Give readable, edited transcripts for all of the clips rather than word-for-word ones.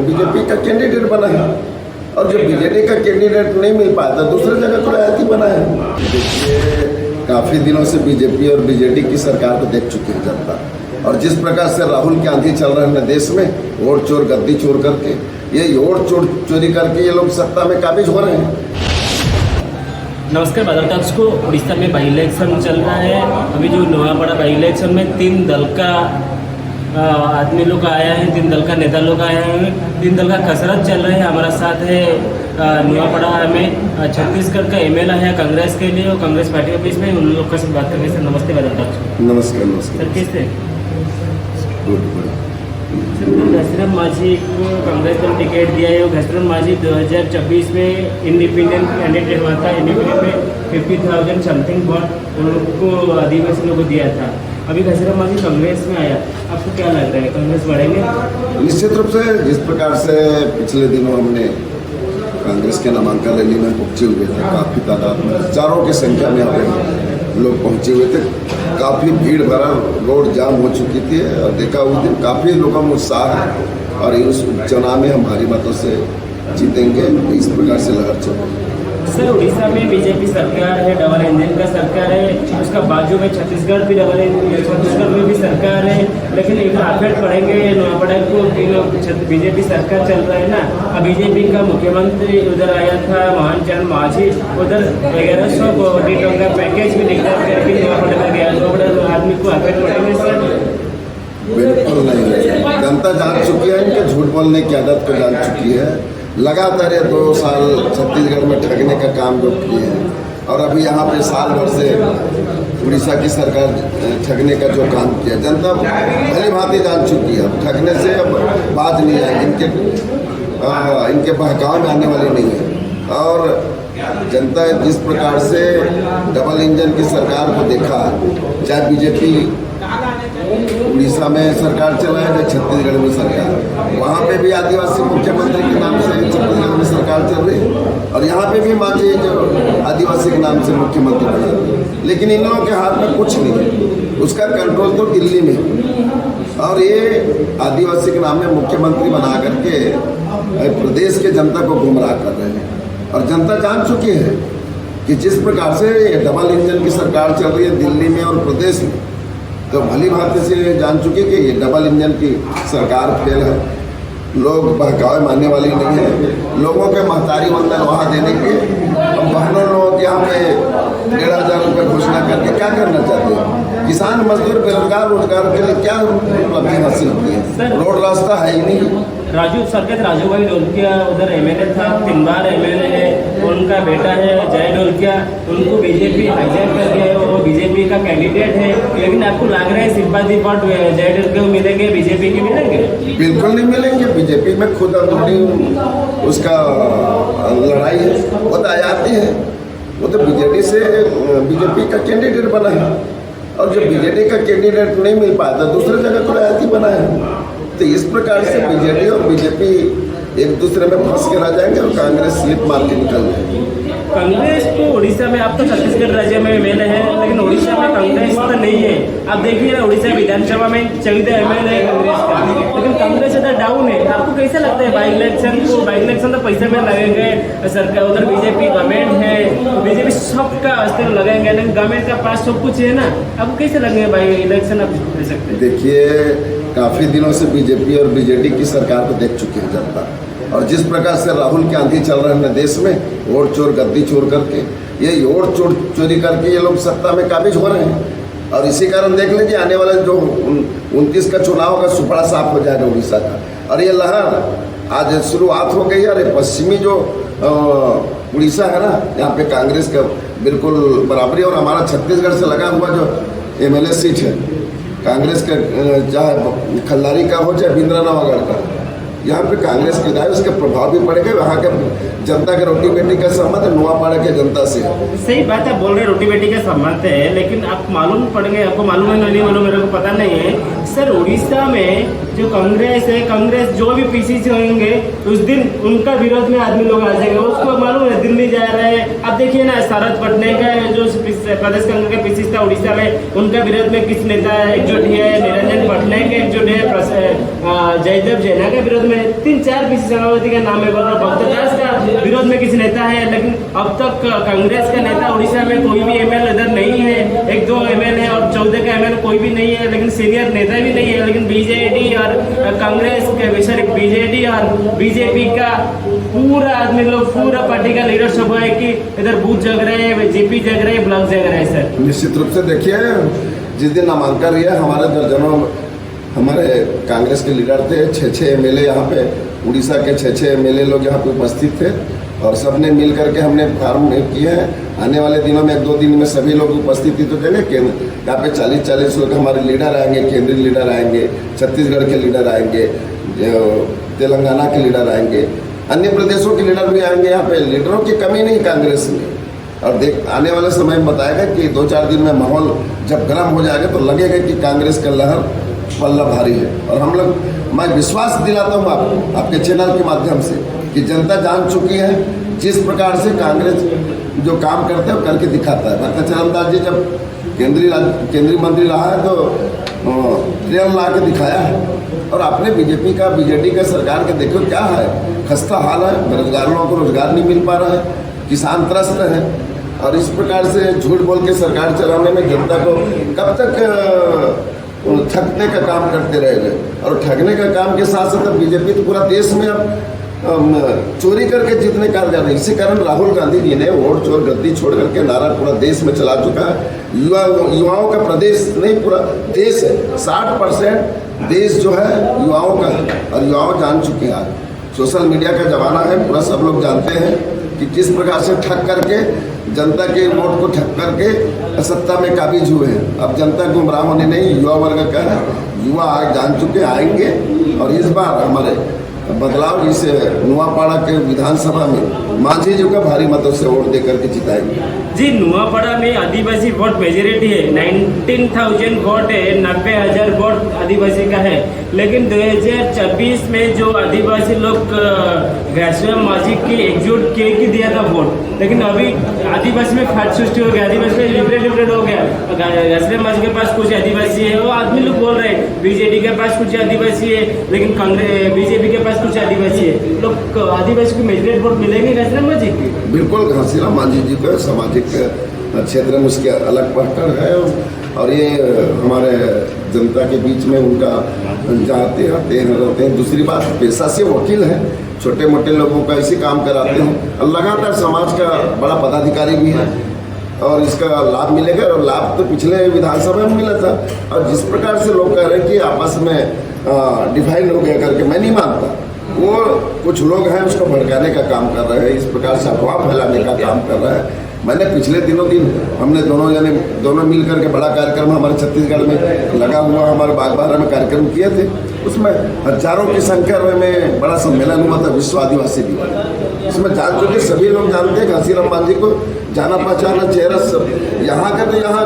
BJP का candidate बना है, और जो बीजेडी का कैंडिडेट नहीं मिल पाया तो दूसरी जगह को रायती बना है। देखिए, काफ़ी दिनों से बीजेपी और बीजेडी की सरकार को देख चुकी है जनता, और जिस प्रकार से राहुल की आंधी चल रही है देश में, वोट चोर गद्दी चोर करके, ये वोट चोरी करके ये लोग सत्ता में काबिज हो रहे हैं। नमस्कार, बादल टॉक्स को। उड़ीसा में बाई इलेक्शन चल रहा है। अभी जो नवापड़ा बाई इलेक्शन में 3 दल का आदमी लोग आया है, 3 दल का नेता लोग आया है, 3 दल का कसरत चल रहा है। हमारा साथ है नवापड़ा में छत्तीसगढ़ का एमएलए है कांग्रेस के लिए, और कांग्रेस पार्टी ऑफिस में उन लोग का से बात करेंगे। सर नमस्ते बादल टॉक्स। नमस्कार। नमस्कार सर, कैसे? गुड। घसरम मांझी को कांग्रेस ने टिकट दिया है। घसरम मांझी 2024 में इंडिपेंडेंट कैंडिडेट हुआ था। इंडिपेंडेंट में 50,000 समथिंग वोट उनको आदिवासी लोगों को दिया था। अभी घसरम मांझी कांग्रेस में आया, आपको क्या लग रहा है, कांग्रेस बढ़ेंगे? निश्चित रूप से जिस प्रकार से पिछले दिनों हमने कांग्रेस के नामांकन रैली में पहुंचे हुए थे, काफ़ी तादाद में हजारों की संख्या में लोग पहुंचे हुए थे, काफ़ी भीड़ भरा रोड जाम हो चुकी थी, और देखा उस दिन काफ़ी लोगों में उत्साह है, और इस चुनाव में हम भारी मतों से जीतेंगे, इस प्रकार से लहर चल रही है। सर, उड़ीसा में बीजेपी सरकार है, डबल इंजन का सरकार है, उसका बाजू में छत्तीसगढ़ भी छत्तीसगढ़ में भी सरकार है, लेकिन एक अफेक्ट पड़ेंगे नवापड़ा को। बीजेपी सरकार चल रहा है ना। अब बीजेपी का मुख्यमंत्री उधर आया था, मोहनचंद मांझी, उधर 1100 कोटी का पैकेज भी डिक्लेयर करके नवापड़ा में गया। नवापड़ा आदमी को अफेक्ट पड़ेंगे सर? बिल्कुल नहीं। जनता जान चुकी है, इनके झूठ बोलने की आदत को जान चुकी है। लगातार ये 2 साल छत्तीसगढ़ में ठगने का काम जो किए हैं, और अभी यहाँ पे साल भर से उड़ीसा की सरकार ठगने का जो काम किया, जनता भली भांति जान चुकी है। अब ठगने से अब बात नहीं आएगी, इनके बहकाव में आने वाली नहीं है। और जनता जिस प्रकार से डबल इंजन की सरकार को देखा, चाहे बीजेपी उड़ीसा में सरकार चलाए या छत्तीसगढ़ में सरकार, वहाँ पे भी आदिवासी मुख्यमंत्री के नाम से छत्तीसगढ़ में सरकार चल रही है, और यहाँ पे भी मांझी जो आदिवासी के नाम से मुख्यमंत्री बना, लेकिन इन लोगों के हाथ में कुछ नहीं है। उसका कंट्रोल तो दिल्ली में, और ये आदिवासी के नाम में मुख्यमंत्री बना करके प्रदेश के जनता को गुमराह कर रहे हैं। और जनता जान चुकी है कि जिस प्रकार से डबल इंजन की सरकार चल रही है दिल्ली में और प्रदेश में, तो भली भांति से जान चुके कि ये डबल इंजन की सरकार फेल है। लोग बहकावे मानने वाली नहीं है। लोगों के महतारी वंदन वहाँ देने के, हम बहनों लोगों के यहाँ पे 1,500 रुपये घोषणा करके क्या करना चाहते हैं? किसान मजदूर बेरोजगार रोजगार के लिए क्या उपलब्धि हासिल की है? रोड रास्ता है ही नहीं। राजू भाई ढोलकिया उधर एमएलए था, 3 बार एमएलए है, उनका बेटा है जय ढोलकिया, उनको बीजेपी हाईजैक कर दिया है, वो बीजेपी का कैंडिडेट है। लेकिन आपको लग रहा है सिंपैथी वोट जय ढोलकिया को मिलेंगे, बीजेपी के मिलेंगे? बिल्कुल नहीं मिलेंगे। बीजेपी में खुद अंदरूनी उसका लड़ाई है, वो तो आती है। वो तो बीजेपी का कैंडिडेट बना है, और जो बीजेडी का कैंडिडेट नहीं मिल पाया तो दूसरी जगह को रायती बना है। तो इस प्रकार से बीजेडी और बीजेपी एक दूसरे में फंस के रह जाएंगे, और कांग्रेस स्लिप मार के निकल जाएगी। कांग्रेस तो उड़ीसा में, आप तो छत्तीसगढ़ राज्य में एमएलए है, लेकिन उड़ीसा में कांग्रेस तो नहीं है। आप देखिए ना, उड़ीसा विधानसभा में 14 एमएलए है कांग्रेस का, लेकिन कांग्रेस इधर डाउन है। आपको कैसा लगता है बाई इलेक्शन तो पैसे में लगेंगे सरकार, उधर बीजेपी गवर्नमेंट है, तो बीजेपी सबका अस्तित्व लगेंगे, लेकिन गवर्नमेंट का पास सब कुछ है ना। आपको कैसे लगेंगे बाई इलेक्शन, आप दे सकते हैं? देखिए, काफ़ी दिनों से बीजेपी और बीजेडी की सरकार को देख चुकी है जनता, और जिस प्रकार से राहुल की आंधी चल रही है देश में, वोट चोर गद्दी चोर करके, ये वोट चोरी करके ये लोग सत्ता में काबिज हो रहे हैं। और इसी कारण देख लीजिए, आने वाला जो 29 का चुनाव का सुपड़ा साफ हो जाएगा उड़ीसा का। और ये लहर आज शुरुआत हो गई है। और पश्चिमी जो उड़ीसा है ना, यहाँ पे कांग्रेस का बिल्कुल बराबरी, और हमारा छत्तीसगढ़ से लगा हुआ जो एमएलए सीट है कांग्रेस का, चाहे खल्लारी का हो चाहे बिंद्रानवागढ़ का, यहाँ पे कांग्रेस की राय, उसका प्रभाव भी पड़ेगा। वहाँ के जनता के रोटी बेटी का संबंध है नवापाड़ा के जनता से। सही बात है, बोल रहे रोटी बेटी का संबंध है, लेकिन आप मालूम पड़ेंगे, आपको मालूम है नहीं मालूम, मेरे को पता नहीं है। सर, उड़ीसा में जो कांग्रेस है, कांग्रेस जो भी पीसीसी होंगे उस दिन उनका विरोध में आदमी लोग आ जाएंगे। उसको मालूम है दिल्ली जा रहे हैं। अब देखिए ना, शरद पटनायक का जो प्रदेश कांग्रेस का पीसीसी था उड़ीसा में, उनका विरोध में किस नेता एकजुट है? निरंजन पटनायक एकजुट है, जयदेव जैना के विरोध में एमएलए 3-4 पीसी सेनापति का नाम है, बोल रहा भक्तदास का विरोध में किसी नेता है, लेकिन अब तक कांग्रेस का नेता उड़ीसा में कोई भी एमएलए इधर नहीं है। 1-2 एमएलए और 14 का एमएलए कोई भी नहीं है, लेकिन सीनियर नेता भी नहीं है। लेकिन बीजेडी और कांग्रेस के बीजेडी और बीजेपी का पूरा आदमी लोग, पूरा पार्टी का लीडरशिप है कि इधर बूथ जग रहे हैं, जेपी जग रहे हैं, ब्लॉक जग रहे हैं। सर निश्चित रूप से देखिए, जिस दिन नामांकन रिया हमारे दर्जनों हमारे कांग्रेस के लीडर थे, 6 एमएलए यहाँ पे उड़ीसा के 6 एमएलए लोग यहाँ पे उपस्थित थे और सबने मिल करके हमने फॉर्म किए हैं। आने वाले दिनों में 1-2 दिन में सभी लोग उपस्थित तो देंगे। यहाँ पे 40-40 लोग हमारे लीडर आएंगे, केंद्रीय लीडर आएंगे, छत्तीसगढ़ के लीडर आएंगे, तेलंगाना के लीडर आएंगे, अन्य प्रदेशों के लीडर भी आएंगे। यहाँ पे लीडरों की कमी नहीं कांग्रेस में। और आने वाले समय में बताएगा कि 2-4 दिन में माहौल जब गर्म हो जाएगा तो लगेगा कि कांग्रेस का लहर पल्ला भारी है। और हम लोग, मैं विश्वास दिलाता हूँ आपको आपके चैनल के माध्यम से कि जनता जान चुकी है जिस प्रकार से कांग्रेस जो काम करते हैं करके दिखाता है। भक्ताचरण दास जी जब केंद्रीय मंत्री रहा है तो ट्रेन ला के दिखाया है। और आपने बीजेपी का बीजेडी का सरकार के देखो क्या है, खस्ता हाल है, बेरोजगार लोगों को रोजगार नहीं मिल पा रहा है, किसान त्रस्त है। और इस प्रकार से झूठ बोल के सरकार चलाने में जनता को कब तक ठगने का काम करते रहेंगे। और ठगने का काम के साथ साथ बीजेपी तो पूरा देश में अब चोरी करके जीतने का जा रहे हैं। इसी कारण राहुल गांधी जी ने वोट चोर गद्दी छोड़ करके नारा पूरा देश में चला चुका है। युवाओं का प्रदेश नहीं, पूरा देश है। 60% देश जो है युवाओं का है और युवाओं जान चुके हैं। सोशल मीडिया का जमाना है, पूरा सब लोग जानते हैं कि किस प्रकार से ठग करके जनता के वोट को ठग करके सत्ता में काबिज हुए हैं। अब जनता गुमराह होने नहीं, युवा वर्ग का है, युवा आज जान चुके आएंगे। और इस बार हमारे बदलाव इस नुआपाड़ा के विधानसभा में मांझी जी का भारी मतों से वोट देकर के जिताएंगे। जी, नुआपाड़ा में आदिवासी वोट मेजोरिटी है, 19,000 वोट है, 90,000 वोट आदिवासी का है। लेकिन 2024 में जो आदिवासी लोग घासीराम मांझी की एकजुट के दिया था वोट, लेकिन अभी आदिवासी में फाट सृष्टि हो गया, आदिवासी में लिबरेटेड हो गया। घासीराम मांझी के पास कुछ आदिवासी है, वो आदमी लोग बोल रहे हैं बीजेडी के पास कुछ आदिवासी है, लेकिन कांग्रेस बीजेपी के पास कुछ आदिवासी है। लोग आदिवासी को मेजोरिटी वोट मिलेंगे घासीराम मांझी की? बिल्कुल, घासीराम मांझी जी को सामाजिक क्षेत्र में उसके अलग पकड़ है। और ये हमारे जनता के बीच में उनका जाते आते रहते हैं। दूसरी बात, पेशा से वकील हैं, छोटे मोटे लोगों का इसी काम कराते हैं। और लगातार समाज का बड़ा पदाधिकारी भी है और इसका लाभ मिलेगा। और लाभ तो पिछले विधानसभा में मिला था। और जिस प्रकार से लोग कह रहे हैं कि आपस में डिफाइन हो गया करके, मैं नहीं मानता। वो कुछ लोग हैं उसको भड़काने का काम कर रहे हैं, इस प्रकार से अफवाह फैलाने का काम कर रहा है। मैंने पिछले दिन हमने दोनों मिल करके बड़ा कार्यक्रम हमारे छत्तीसगढ़ में लगा हुआ हमारे बागबारा में कार्यक्रम किए थे। उसमें हजारों की संख्या में बड़ा सम्मेलन हुआ था, विश्व आदिवासी दिवस। उसमें जान चुके सभी लोग जानते हैं घासीराम मांझी को, जाना पहचाना चेहरा सब। यहाँ का तो यहाँ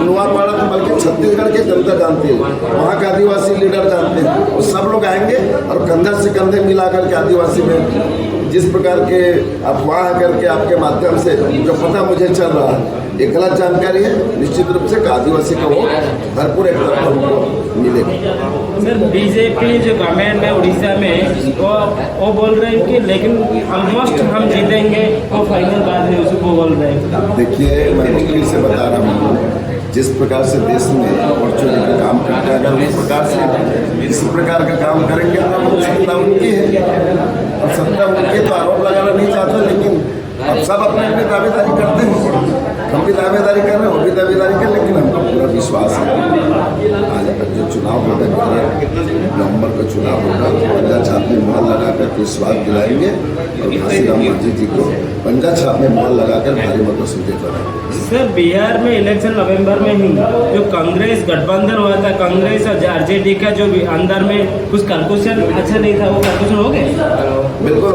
नुआपाड़ा तो बल्कि छत्तीसगढ़ के जनता जानती है, वहाँ के आदिवासी लीडर जानते हैं। और सब लोग आएंगे और कंधे से कंधे मिला करके आदिवासी में जिस प्रकार के अफवाह करके आपके माध्यम से जो पता मुझे चल रहा है, ये गलत जानकारी है। निश्चित रूप से आदिवासी का वोट भरपूर एक तरफ हमको मिलेगा। सर, बीजेपी जो गवर्नमेंट है उड़ीसा में वो बोल रहे हैं कि लेकिन ऑलमोस्ट हम जीतेंगे, वो फाइनल बात है, उसको बोल रहे हैं। देखिए, मैं मुश्किल से बता रहा हूँ, जिस प्रकार से देश में वर्चुअली का काम करते हैं, अगर उस प्रकार से इस प्रकार का काम करेंगे तो सत्ता उनकी है। और सत्ता उनकी तो आरोप लगाना नहीं चाहता, लेकिन अब सब अपने अपनी दावेदारी करते हैं। हम भी दावेदारी कर रहे हैं, वो भी दावेदारी कर, लेकिन हमको पूरा विश्वास है आज जो चुनाव होगा, नवंबर का चुनाव होगा, पंजा छाप में मोहर लगाकर विश्वास दिलाएंगे और घासीराम मांझी जी को पंजा छाप में मोहर लगाकर भारी मतों से जिताएंगे। सर, बिहार में इलेक्शन नवंबर में ही जो कांग्रेस गठबंधन हुआ था, कांग्रेस और आरजेडी का जो अंदर में कुछ कैलकुलेशन अच्छा नहीं था, वो कैलकुलेशन हो गए? बिल्कुल,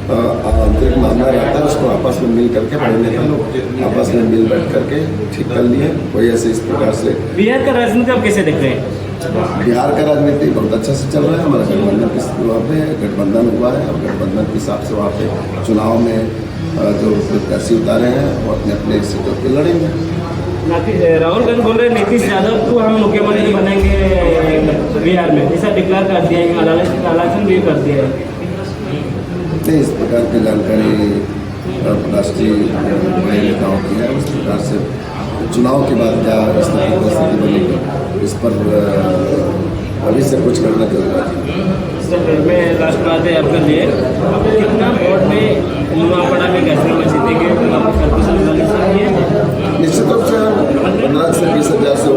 आंतरिक मामला रहता है, उसको आपस में मिल करके बड़े नेता आपस में मिल बैठ करके ठीक कर लिए। कोई ऐसे इस प्रकार से बिहार का राजनीति आप कैसे देख रहे हैं? बिहार का राजनीति बहुत अच्छा से चल रहा है। हमारा गठबंधन वहाँ पे गठबंधन हुआ है और गठबंधन के हिसाब से वहाँ पे चुनाव में जो प्रत्याशी उतारे हैं वो अपने अपने सीटों पर लड़ेंगे। राहुल गांधी बोल रहे हैं नीतीश यादव को हम मुख्यमंत्री बनेंगे बिहार में, ऐसा डिक्लेयर कर दिया है, इलेक्शन भी कर दिया है। नहीं, इस प्रकार की जानकारी राष्ट्रीय बड़े नेताओं की है। उस प्रकार से चुनाव के बाद क्या स्थिति बनेगी इस पर अभी से कुछ करना जरूरी है। सर मैं लास्ट बात है आपके लिए, आप कितना वोट में नुआपड़ा में कैसे में जीतेंगे, आपको कैलकुलेशन बनानी चाहिए? निश्चित रूप से 15 से 20 हज़ार से